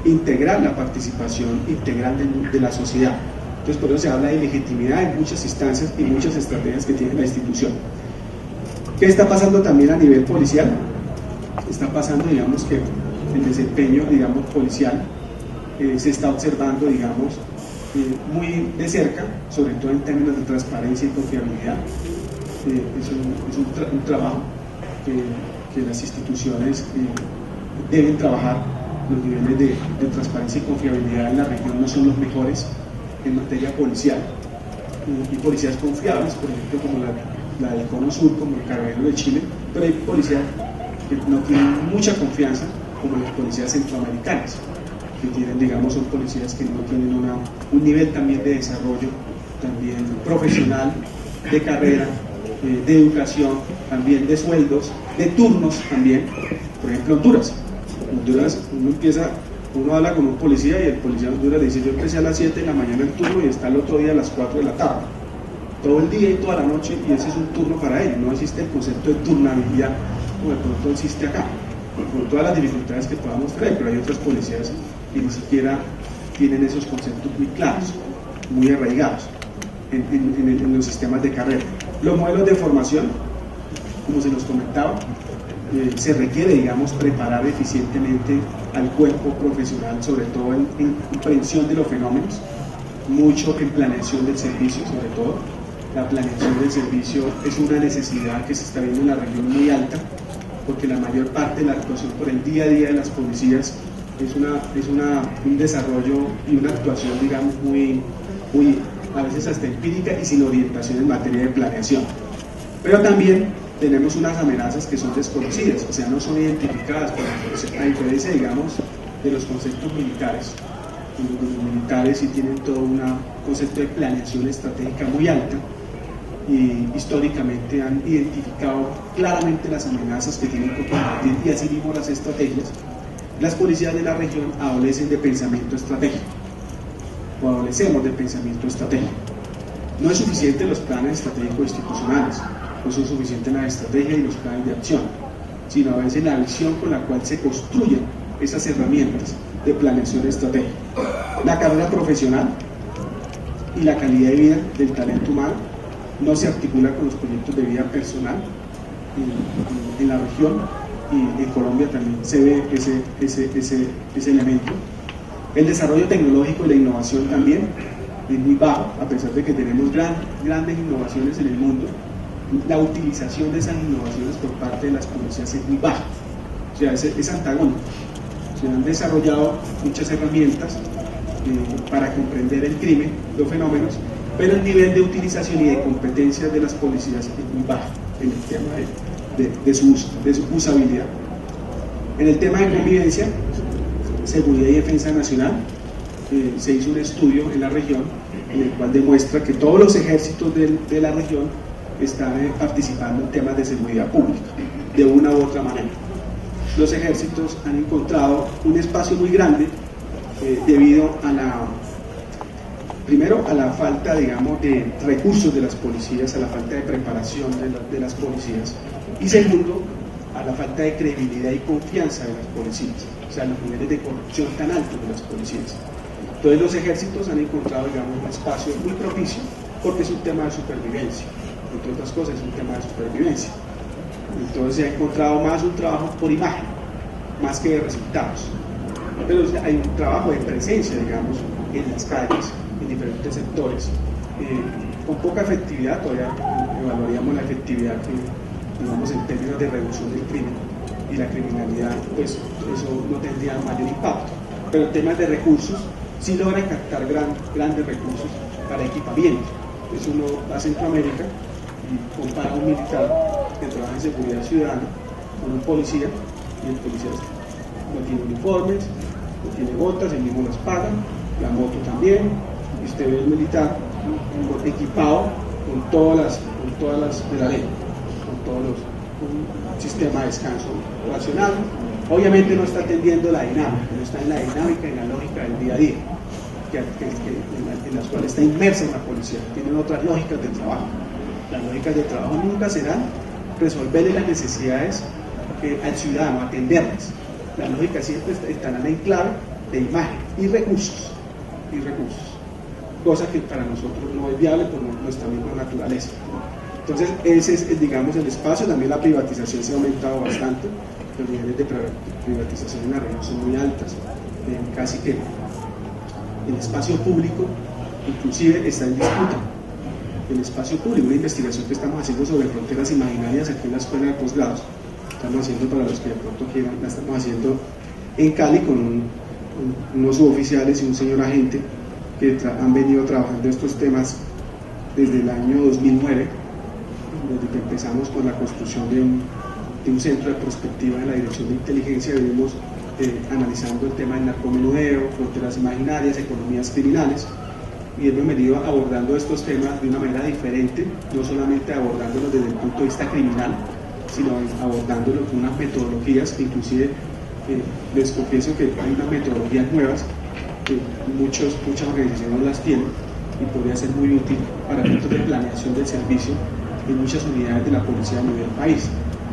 integral la participación integral de la sociedad. Entonces por eso se habla de legitimidad en muchas instancias y muchas estrategias que tiene la institución. ¿Qué está pasando también a nivel policial? Está pasando, digamos, que el desempeño, digamos, policial se está observando, digamos, muy de cerca, sobre todo en términos de transparencia y confiabilidad. Es un trabajo que las instituciones deben trabajar. Los niveles de transparencia y confiabilidad en la región no son los mejores en materia policial. Y policías confiables, por ejemplo, como la del Cono Sur, como el Carabinero de Chile, pero hay policías que no tienen mucha confianza, como las policías centroamericanas, que tienen, digamos, son policías que no tienen un nivel también de desarrollo, también profesional, de carrera, de educación, también de sueldos, de turnos también. Por ejemplo, Honduras, uno habla con un policía y el policía de Honduras le dice: yo empecé a las 7 de la mañana el turno y está el otro día a las 4 de la tarde. todo el día y toda la noche, y ese es un turno para él. No existe el concepto de turnabilidad como de pronto existe acá, con todas las dificultades que podamos traer, pero hay otras policías que ni siquiera tienen esos conceptos muy claros, muy arraigados en los sistemas de carrera. Los modelos de formación, como se nos comentaba, se requiere, digamos, preparar eficientemente al cuerpo profesional, sobre todo en comprensión de los fenómenos, mucho en planeación del servicio, sobre todo. La planeación del servicio es una necesidad que se está viendo en la región muy alta, porque la mayor parte de la actuación por el día a día de las policías es un desarrollo y una actuación, digamos, muy a veces hasta empírica y sin orientación en materia de planeación. Pero también tenemos unas amenazas que son desconocidas, o sea, no son identificadas, a diferencia, digamos, de los conceptos militares. Los militares sí tienen todo un concepto de planeación estratégica muy alta, y históricamente han identificado claramente las amenazas que tienen que combatir y así mismo las estrategias. Las policías de la región adolecen de pensamiento estratégico, o adolecemos de pensamiento estratégico. No es suficiente los planes estratégicos institucionales, no son suficientes las estrategias y los planes de acción, sino a veces la visión con la cual se construyen esas herramientas de planeación estratégica. La carrera profesional y la calidad de vida del talento humano no se articula con los proyectos de vida personal en la región, y en Colombia también se ve ese elemento. El desarrollo tecnológico y la innovación también es muy bajo, a pesar de que tenemos grandes innovaciones en el mundo. La utilización de esas innovaciones por parte de las policías es muy baja, o sea, es antagónico. Se han desarrollado muchas herramientas para comprender el crimen, los fenómenos, pero el nivel de utilización y de competencias de las policías es muy bajo en el tema de su usabilidad. En el tema de convivencia, seguridad y defensa nacional, se hizo un estudio en la región en el cual demuestra que todos los ejércitos de la región están participando en temas de seguridad pública, de una u otra manera. Los ejércitos han encontrado un espacio muy grande debido a primero a la falta, digamos, de recursos de las policías, a la falta de preparación de las policías, y segundo, a la falta de credibilidad y confianza de las policías, o sea, los niveles de corrupción tan altos de las policías. Entonces los ejércitos han encontrado, digamos, un espacio muy propicio, porque es un tema de supervivencia, entre otras cosas es un tema de supervivencia. Entonces se ha encontrado más un trabajo por imagen, más que de resultados. Pero hay un trabajo de presencia, digamos, en las calles, en diferentes sectores, con poca efectividad. Todavía evaluaríamos la efectividad que, digamos, en términos de reducción del crimen y la criminalidad, pues eso no tendría mayor impacto. Pero en temas de recursos, sí logran captar grandes recursos para equipamiento. Entonces uno va a Centroamérica y compara a un militar que trabaja en seguridad ciudadana con un policía, y el policía no tiene uniformes, no tiene botas, él mismo las paga, la moto también, y usted ve el militar equipado con todas las de la ley, con un sistema de descanso racional. Obviamente no está atendiendo la dinámica, no está en la dinámica y en la lógica del día a día, en las cuales está inmersa en la policía. Tienen otras lógicas de trabajo. Las lógicas de trabajo nunca serán resolverle las necesidades al ciudadano, atenderlas. Las lógicas siempre estarán en clave de imagen y recursos, cosa que para nosotros no es viable por nuestra misma naturaleza. Entonces ese es, digamos, el espacio. También la privatización se ha aumentado bastante. Los niveles de privatización en la región son muy altas, casi que el espacio público inclusive está en disputa. El espacio público, una investigación que estamos haciendo sobre fronteras imaginarias aquí en la escuela de posgrados, estamos haciendo, para los que de pronto quieran, la estamos haciendo en Cali con unos suboficiales y un señor agente que han venido trabajando estos temas desde el año 2009, desde que empezamos con la construcción de un centro de prospectiva en la Dirección de Inteligencia. Venimos analizando el tema del narcomenudeo, fronteras imaginarias, economías criminales, y hemos venido abordando estos temas de una manera diferente, no solamente abordándolos desde el punto de vista criminal, sino abordándolos con unas metodologías que inclusive les confieso que hay unas metodologías nuevas que muchas organizaciones no las tienen, y podría ser muy útil para efectos de planeación del servicio en muchas unidades de la policía a nivel país.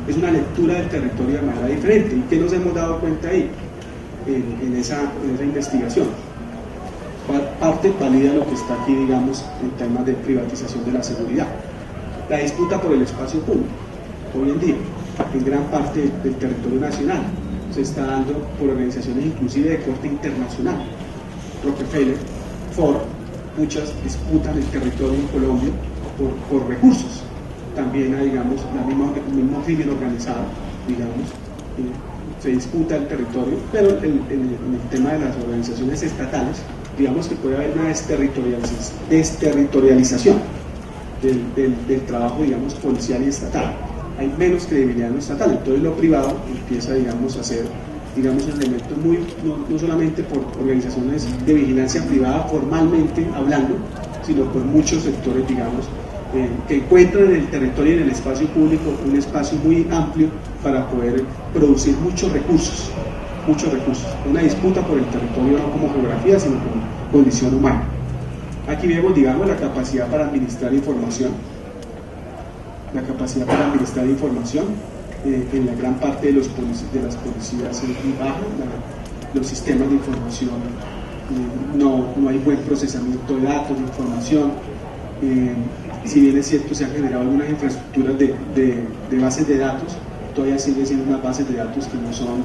Es una lectura del territorio de manera diferente. ¿Y qué nos hemos dado cuenta ahí en esa investigación? Parte valida lo que está aquí, digamos, en temas de privatización de la seguridad. La disputa por el espacio público, hoy en día, en gran parte del territorio nacional, se está dando por organizaciones inclusive de corte internacional. Rockefeller, Ford, muchas disputan el territorio en Colombia por recursos. También hay, digamos, el mismo crimen organizado, digamos, se disputa el territorio, pero en el tema de las organizaciones estatales, digamos que puede haber una desterritorialización del trabajo, digamos, policial y estatal. Hay menos credibilidad en lo estatal, entonces lo privado empieza, digamos, a ser, digamos, un elemento muy, no solamente por organizaciones de vigilancia privada formalmente hablando, sino por muchos sectores, digamos, que encuentran en el territorio y en el espacio público un espacio muy amplio para poder producir muchos recursos, una disputa por el territorio no como geografía, sino como condición humana. Aquí vemos, digamos, la capacidad para administrar información, en la gran parte de las policías es muy baja, los sistemas de información, no hay buen procesamiento de datos, de información. Si bien es cierto, se han generado algunas infraestructuras de bases de datos, todavía siguen siendo unas bases de datos que no son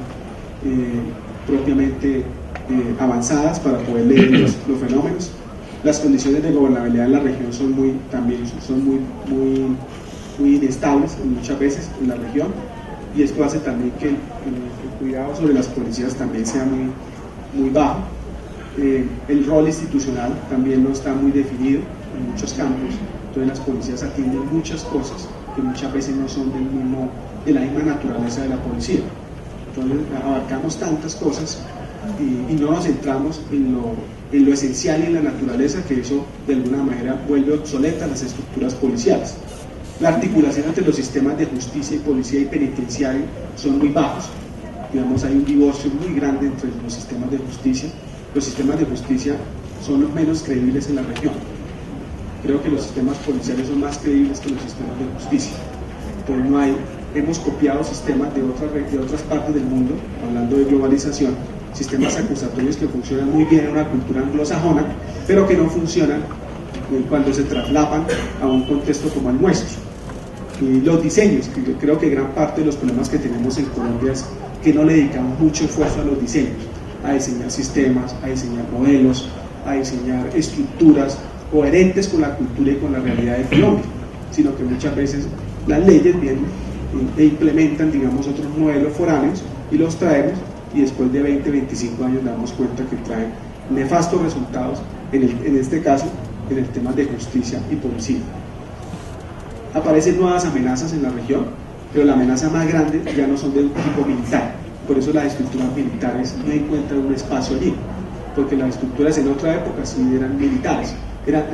propiamente avanzadas para poder leer los fenómenos. Las condiciones de gobernabilidad en la región son muy inestables muchas veces en la región, y esto hace también que el cuidado sobre las policías también sea muy bajo. El rol institucional también no está muy definido en muchos campos, entonces las policías atienden muchas cosas que muchas veces no son de la misma naturaleza de la policía. Entonces abarcamos tantas cosas y no nos centramos en lo esencial y en la naturaleza, que eso de alguna manera vuelve obsoleta las estructuras policiales. La articulación entre los sistemas de justicia y policía y penitenciario son muy bajos. Digamos, hay un divorcio muy grande entre los sistemas de justicia. Los sistemas de justicia son los menos creíbles en la región. Creo que los sistemas policiales son más creíbles que los sistemas de justicia. Entonces hemos copiado sistemas de otras partes del mundo, hablando de globalización, sistemas acusatorios que funcionan muy bien en una cultura anglosajona, pero que no funcionan cuando se traslapan a un contexto como el nuestro. Y los diseños, que yo creo que gran parte de los problemas que tenemos en Colombia es que no le dedicamos mucho esfuerzo a los diseños, a diseñar sistemas, a diseñar modelos, a diseñar estructuras coherentes con la cultura y con la realidad de Colombia, sino que muchas veces las leyes vienen e implementan, digamos, otros modelos foráneos y los traemos, y después de 20, 25 años nos damos cuenta que traen nefastos resultados, en este caso, en el tema de justicia y policía. Aparecen nuevas amenazas en la región, pero la amenaza más grande ya no son del tipo militar, por eso las estructuras militares no encuentran un espacio allí, porque las estructuras en otra época sí eran militares, eran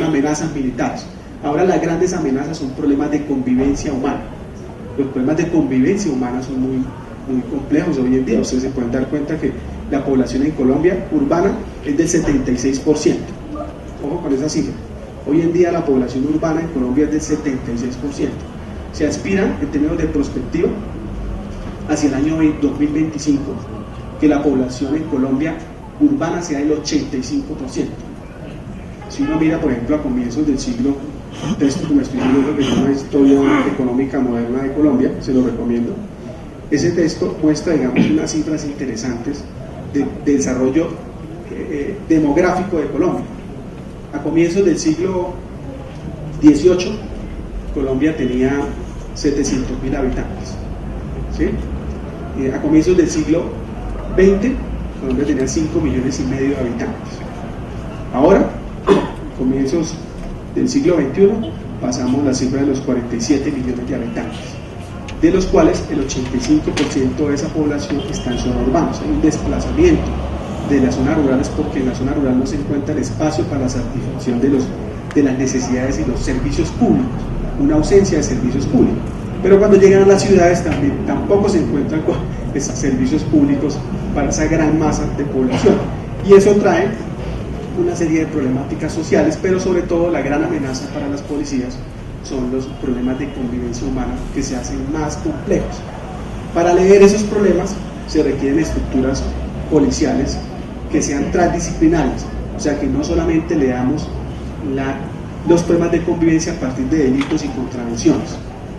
amenazas militares. Ahora las grandes amenazas son problemas de convivencia humana. Los problemas de convivencia humana son muy complejos hoy en día. Ustedes se pueden dar cuenta que la población en Colombia urbana es del 76%. Ojo con esa cifra. Hoy en día la población urbana en Colombia es del 76%. Se aspira, en términos de prospectiva, hacia el año 2025, que la población en Colombia urbana sea del 85%. Si uno mira, por ejemplo, a comienzos del siglo, un texto que me estoy leyendo, que es una historia económica moderna de Colombia, se lo recomiendo. Ese texto muestra, digamos, unas cifras interesantes de desarrollo demográfico de Colombia. A comienzos del siglo XVIII, Colombia tenía 700.000 habitantes. ¿Sí? A comienzos del siglo XX, Colombia tenía 5,5 millones de habitantes. Ahora, a comienzos del siglo XXI, pasamos la cifra de los 47 millones de habitantes, de los cuales el 85% de esa población está en zonas urbanas. Hay un desplazamiento de las zonas rurales porque en la zona rural no se encuentra el espacio para la satisfacción de las necesidades y los servicios públicos, una ausencia de servicios públicos. Pero cuando llegan a las ciudades tampoco se encuentran con esos servicios públicos para esa gran masa de población. Y eso trae una serie de problemáticas sociales, pero sobre todo la gran amenaza para las policías son los problemas de convivencia humana que se hacen más complejos. Para leer esos problemas se requieren estructuras policiales que sean transdisciplinarias, o sea que no solamente leamos los problemas de convivencia a partir de delitos y contravenciones,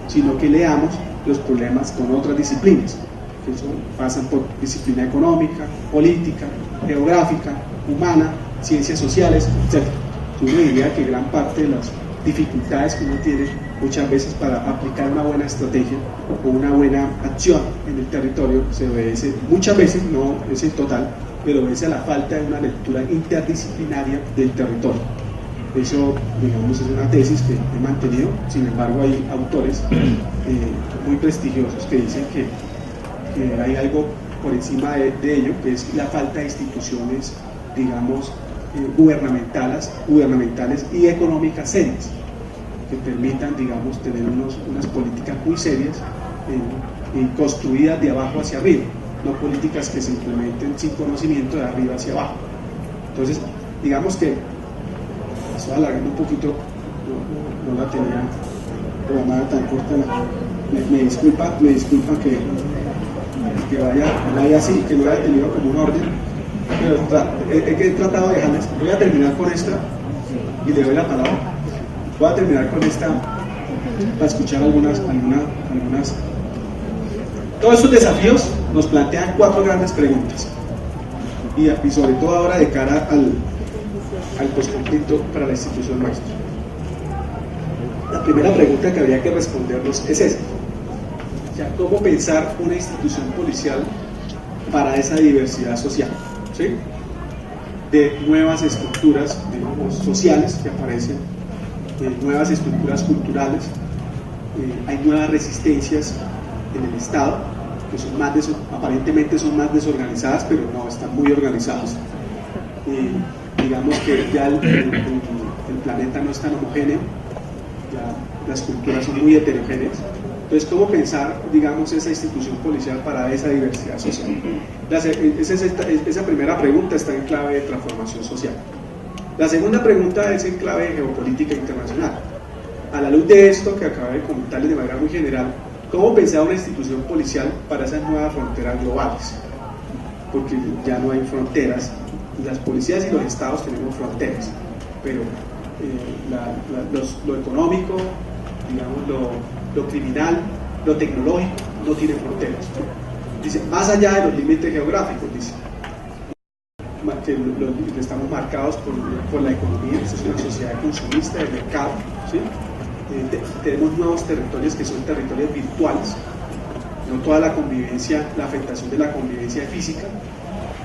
sino que leamos los problemas con otras disciplinas, que pasan por disciplina económica, política, geográfica, humana, ciencias sociales, etc. Yo diría que gran parte de las dificultades que uno tiene muchas veces para aplicar una buena estrategia o una buena acción en el territorio se obedece, muchas veces, no es el total, pero obedece a la falta de una lectura interdisciplinaria del territorio. Eso, digamos, es una tesis que he mantenido. Sin embargo, hay autores muy prestigiosos que dicen que hay algo por encima de ello, que es la falta de instituciones, digamos, gubernamentales y económicas serias, que permitan, digamos, tener unas políticas muy serias y construidas de abajo hacia arriba, no políticas que se implementen sin conocimiento de arriba hacia abajo. Entonces, digamos que estoy alargando un poquito, no la tenía programada tan corta, me disculpa que vaya así, que no haya tenido como un orden, pero he tratado de dejarles. Voy a terminar con esta y le doy la palabra. Voy a terminar con esta para escuchar algunas. Todos estos desafíos nos plantean 4 grandes preguntas y sobre todo ahora de cara al posconflicto para la institución nuestra. La primera pregunta que habría que respondernos es esta: ya, ¿cómo pensar una institución policial para esa diversidad social? ¿Sí? De nuevas estructuras, digamos, sociales que aparecen, nuevas estructuras culturales, hay nuevas resistencias en el Estado que son aparentemente son más desorganizadas, pero no, están muy organizadas. Digamos que ya el planeta no es tan homogéneo, ya las culturas son muy heterogéneas. Entonces, ¿cómo pensar, digamos, esa institución policial para esa diversidad social? Esa primera pregunta está en clave de transformación social. La segunda pregunta es en clave de geopolítica internacional. A la luz de esto que acabé de comentarles de manera muy general, ¿cómo pensar una institución policial para esas nuevas fronteras globales? Porque ya no hay fronteras. Las policías y los estados tenemos fronteras, pero lo económico, digamos, lo criminal, lo tecnológico no tiene fronteras. Dice, más allá de los límites geográficos, dice que estamos marcados por la economía. Esto es una sociedad consumista de mercado, ¿sí? Tenemos nuevos territorios que son territorios virtuales. No toda la convivencia, la afectación de la convivencia física.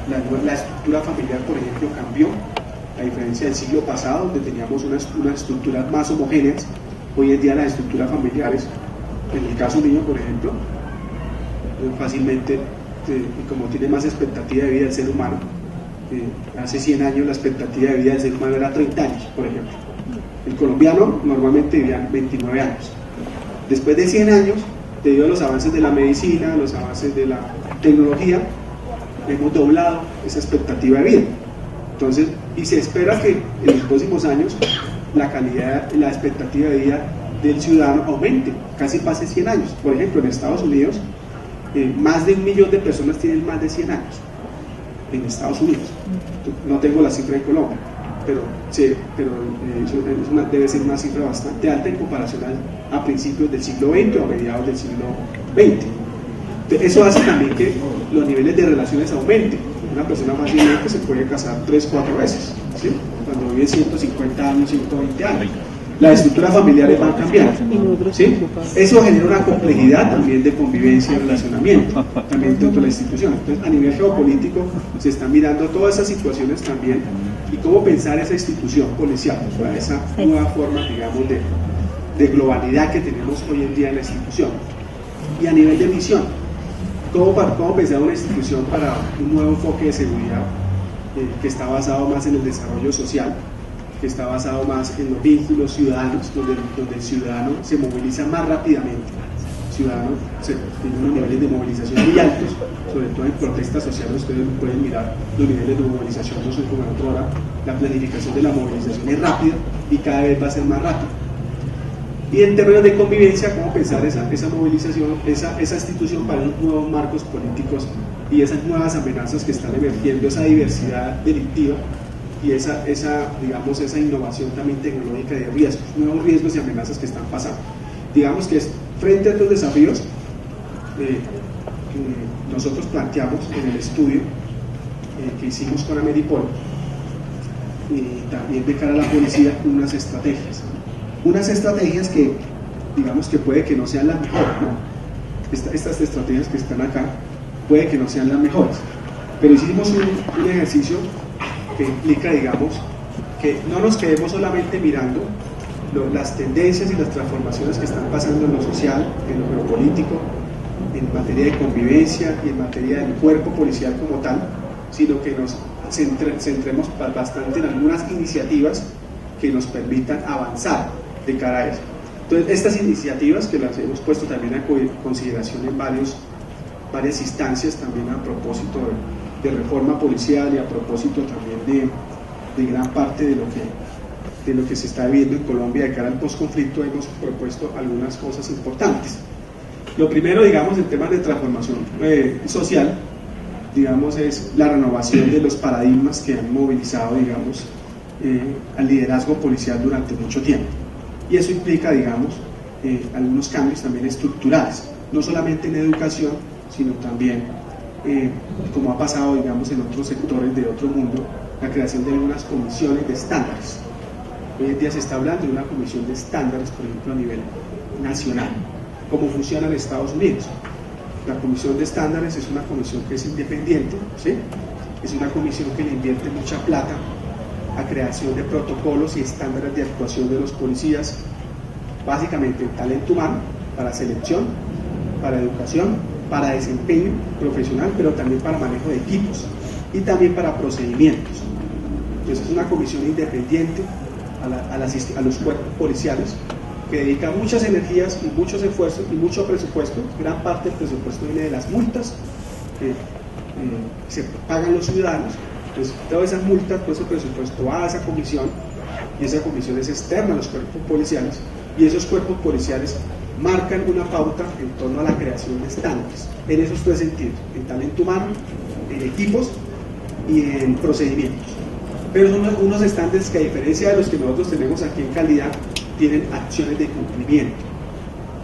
La estructura familiar, por ejemplo, cambió, a diferencia del siglo pasado, donde teníamos unas estructuras más homogéneas. Hoy en día las estructuras familiares, en el caso mío, por ejemplo, fácilmente, y como tiene más expectativa de vida el ser humano, hace 100 años la expectativa de vida del ser humano era 30 años, por ejemplo. El colombiano normalmente vivía 29 años. Después de 100 años, debido a los avances de la medicina, los avances de la tecnología, hemos doblado esa expectativa de vida. Entonces, y se espera que en los próximos años la calidad, la expectativa de vida del ciudadano aumente, casi pase 100 años. Por ejemplo, en Estados Unidos, más de 1 millón de personas tienen más de 100 años en Estados Unidos. No tengo la cifra en Colombia, pero debe ser una cifra bastante alta en comparación a principios del siglo XX o a mediados del siglo XX. Eso hace también que los niveles de relaciones aumenten. Una persona fácilmente se puede casar 3-4 veces, ¿sí? Cuando vive 150 años, 120 años. Las estructuras familiares van cambiando, ¿sí? Eso genera una complejidad también de convivencia y relacionamiento, también dentro de la institución. Entonces, a nivel geopolítico, se están mirando todas esas situaciones también y cómo pensar esa institución policial, para esa nueva forma, digamos, de globalidad que tenemos hoy en día en la institución. Y a nivel de misión, ¿cómo pensar una institución para un nuevo enfoque de seguridad que está basado más en el desarrollo social, que está basado más en los vínculos ciudadanos, donde el ciudadano se moviliza más rápidamente ciudadano tiene unos niveles de movilización muy altos, sobre todo en protestas sociales. Ustedes pueden mirar los niveles de movilización, no soy como otro hora, la planificación de la movilización es rápida y cada vez va a ser más rápida. Y en términos de convivencia, cómo pensar esa movilización, esa institución para los nuevos marcos políticos y esas nuevas amenazas que están emergiendo, esa diversidad delictiva y esa innovación también tecnológica de riesgos, nuevos riesgos y amenazas que están pasando. Digamos que frente a estos desafíos, nosotros planteamos en el estudio que hicimos con Ameripol y también de cara a la policía unas estrategias que digamos que puede que no sean las mejores, ¿no? Estas estrategias que están acá puede que no sean las mejores, pero hicimos un ejercicio que implica, digamos, que no nos quedemos solamente mirando las tendencias y las transformaciones que están pasando en lo social, en lo político, en materia de convivencia y en materia del cuerpo policial como tal, sino que nos centremos bastante en algunas iniciativas que nos permitan avanzar de cara a eso. Entonces, estas iniciativas que las hemos puesto también a consideración en varias instancias, también a propósito de reforma policial y a propósito también de gran parte de lo que se está viviendo en Colombia de cara al posconflicto, hemos propuesto algunas cosas importantes. Lo primero, digamos, en temas de transformación social, digamos, es la renovación de los paradigmas que han movilizado, digamos, al liderazgo policial durante mucho tiempo. Y eso implica, digamos, algunos cambios también estructurales, no solamente en educación, sino también, como ha pasado, digamos, en otros sectores de otro mundo, la creación de algunas comisiones de estándares. Hoy en día se está hablando de una comisión de estándares, por ejemplo, a nivel nacional, como funciona en Estados Unidos. La comisión de estándares es una comisión que es independiente, ¿sí? Es una comisión que le invierte mucha plata a creación de protocolos y estándares de actuación de los policías, básicamente talento humano, para selección, para educación, para desempeño profesional, pero también para manejo de equipos y también para procedimientos. Entonces es una comisión independiente a los cuerpos policiales que dedica muchas energías y muchos esfuerzos y mucho presupuesto. Gran parte del presupuesto viene de las multas que se pagan los ciudadanos. Entonces todas esas multas, todo ese presupuesto va a esa comisión, y esa comisión es externa a los cuerpos policiales, y esos cuerpos policiales marcan una pauta en torno a la creación de estándares en esos tres sentidos: en talento humano, en equipos y en procedimientos. Pero son unos estándares que, a diferencia de los que nosotros tenemos aquí en calidad, tienen acciones de cumplimiento,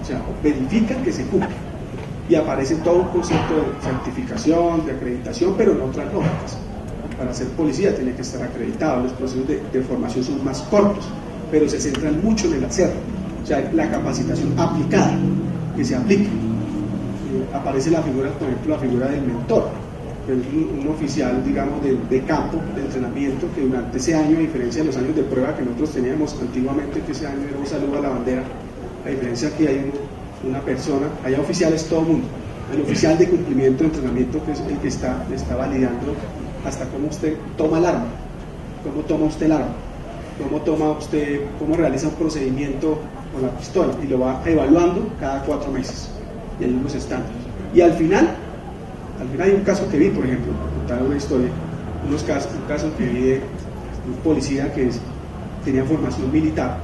o sea, verifican que se cumple, y aparece todo un concepto de certificación, de acreditación, pero en otras lógicas. Para ser policía tiene que estar acreditado, los procesos de formación son más cortos, pero se centran mucho en el hacerlo, o sea, la capacitación aplicada, que se aplique. Aparece la figura, por ejemplo, la figura del mentor, que es un oficial, digamos, de campo, de entrenamiento, que durante ese año, a diferencia de los años de prueba que nosotros teníamos antiguamente, que ese año era un saludo a la bandera, a diferencia que hay una persona, hay oficiales todo el mundo, el oficial de cumplimiento de entrenamiento, que es el que está validando hasta cómo usted toma el arma, cómo toma usted el arma, cómo realiza un procedimiento con la pistola, y lo va evaluando cada 4 meses, y hay unos estándares. Y al final hay un caso que vi, por ejemplo, contar una historia, un caso que vi de un policía que tenía formación militar,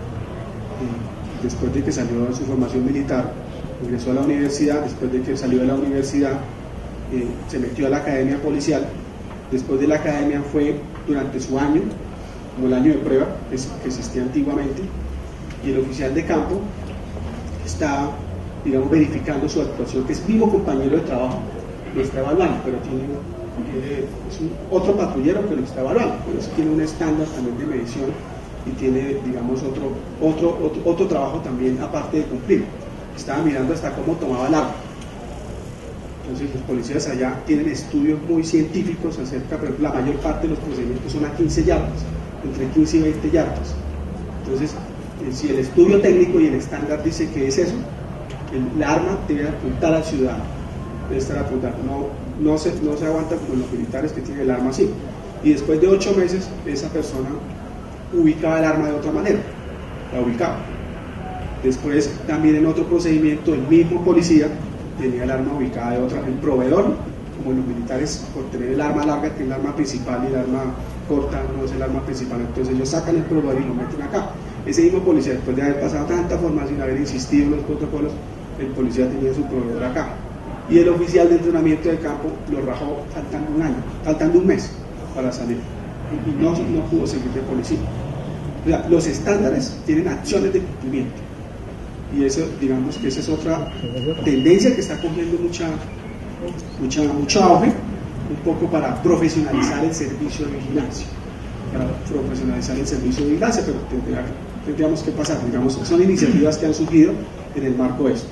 y después de que salió de su formación militar, ingresó a la universidad. Después de que salió de la universidad, se metió a la academia policial. Después de la academia fue durante su año, como el año de prueba que existía antiguamente, y el oficial de campo está, digamos, verificando su actuación, que es mismo compañero de trabajo, lo está evaluando, pero es otro patrullero que lo está evaluando, pero tiene un estándar también de medición y tiene, digamos, otro trabajo también aparte de cumplir. Estaba mirando hasta cómo tomaba el arma. Entonces los policías allá tienen estudios muy científicos acerca, pero la mayor parte de los procedimientos son a 15 yardas, entre 15 y 20 yardas. Entonces, si el estudio técnico y el estándar dice que es eso, el arma debe apuntar al ciudadano, debe estar apuntando, no se aguanta como los militares que tienen el arma así. Y después de 8 meses, esa persona ubicaba el arma de otra manera, la ubicaba. Después, también en otro procedimiento, el mismo policía tenía el arma ubicada de otra, el proveedor, como los militares, por tener el arma larga, tienen el arma principal y el arma corta no es el arma principal, entonces ellos sacan el proveedor y lo meten acá. Ese mismo policía, después de haber pasado tanta formación, haber insistido en los protocolos, el policía tenía su proveedor acá. Y el oficial de entrenamiento de campo lo rajó faltando un año, faltando un mes para salir. Y no pudo seguir de policía. O sea, los estándares tienen acciones de cumplimiento. Y eso, digamos que esa es otra tendencia que está cogiendo mucho auge, un poco para profesionalizar el servicio de vigilancia. Pero tendríamos que pasar, digamos, son iniciativas que han surgido en el marco de esto.